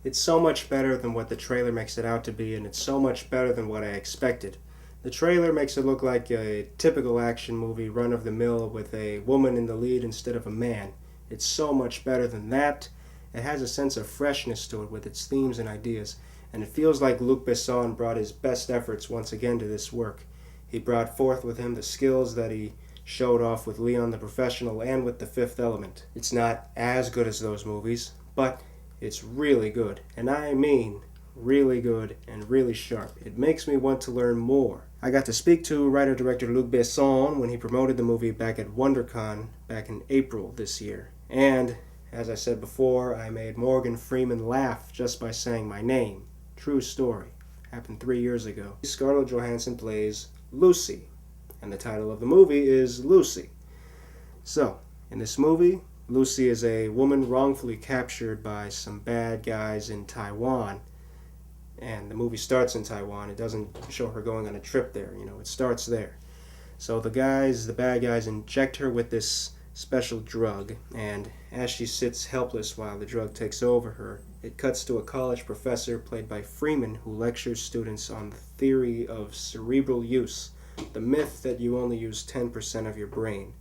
It's so much better than what the trailer makes it out to be, and it's so much better than what I expected. The trailer makes it look like a typical action movie, run-of-the-mill, with a woman in the lead instead of a man. It's so much better than that. It has a sense of freshness to it with its themes and ideas, and it feels like Luc Besson brought his best efforts once again to this work. He brought forth with him the skills that he showed off with Leon the Professional and with The Fifth Element. It's not as good as those movies, but it's really good, and I mean really good and really sharp. It makes me want to learn more. I got to speak to writer-director Luc Besson when he promoted the movie back at WonderCon back in April this year. And, as I said before, I made Morgan Freeman laugh just by saying my name. True story. Happened 3 years ago. Scarlett Johansson plays Lucy, and the title of the movie is Lucy. So, in this movie, Lucy is a woman wrongfully captured by some bad guys in Taiwan. And the movie starts in Taiwan. It doesn't show her going on a trip there, it starts there. So the bad guys inject her with this special drug, and as she sits helpless while the drug takes over her, it cuts to a college professor played by Freeman who lectures students on the theory of cerebral use, the myth that you only use 10% of your brain,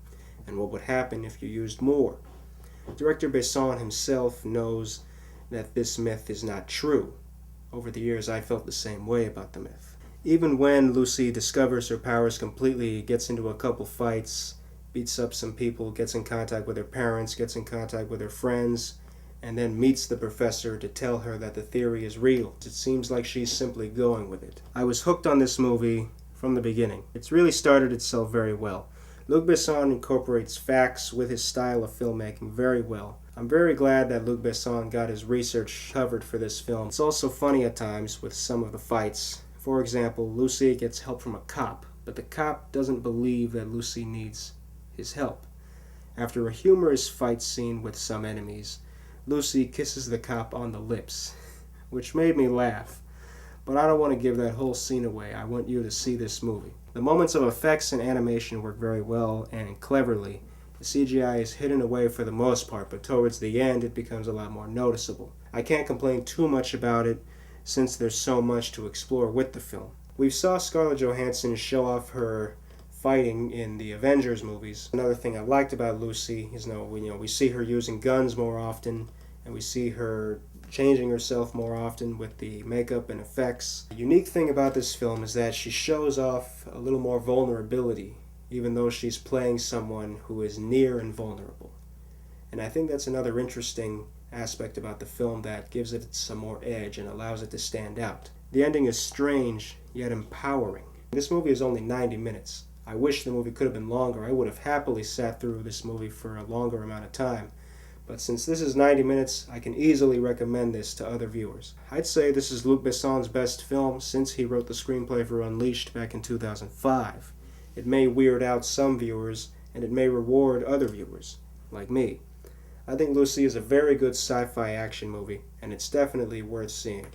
and what would happen if you used more. Director Besson himself knows that this myth is not true. Over the years, I felt the same way about the myth. Even when Lucy discovers her powers completely, gets into a couple fights, beats up some people, gets in contact with her parents, gets in contact with her friends, and then meets the professor to tell her that the theory is real. It seems like she's simply going with it. I was hooked on this movie from the beginning. It's really started itself very well. Luc Besson incorporates facts with his style of filmmaking very well. I'm very glad that Luc Besson got his research covered for this film. It's also funny at times with some of the fights. For example, Lucy gets help from a cop, but the cop doesn't believe that Lucy needs his help. After a humorous fight scene with some enemies, Lucy kisses the cop on the lips, which made me laugh. But I don't want to give that whole scene away. I want you to see this movie. The moments of effects and animation work very well and cleverly. The CGI is hidden away for the most part, but towards the end it becomes a lot more noticeable. I can't complain too much about it since there's so much to explore with the film. We saw Scarlett Johansson show off her fighting in the Avengers movies. Another thing I liked about Lucy is we see her using guns more often, and we see her changing herself more often with the makeup and effects. The unique thing about this film is that she shows off a little more vulnerability, even though she's playing someone who is near invulnerable. And I think that's another interesting aspect about the film that gives it some more edge and allows it to stand out. The ending is strange, yet empowering. This movie is only 90 minutes. I wish the movie could have been longer. I would have happily sat through this movie for a longer amount of time. But since this is 90 minutes, I can easily recommend this to other viewers. I'd say this is Luc Besson's best film since he wrote the screenplay for Unleashed back in 2005. It may weird out some viewers, and it may reward other viewers, like me. I think Lucy is a very good sci-fi action movie, and it's definitely worth seeing.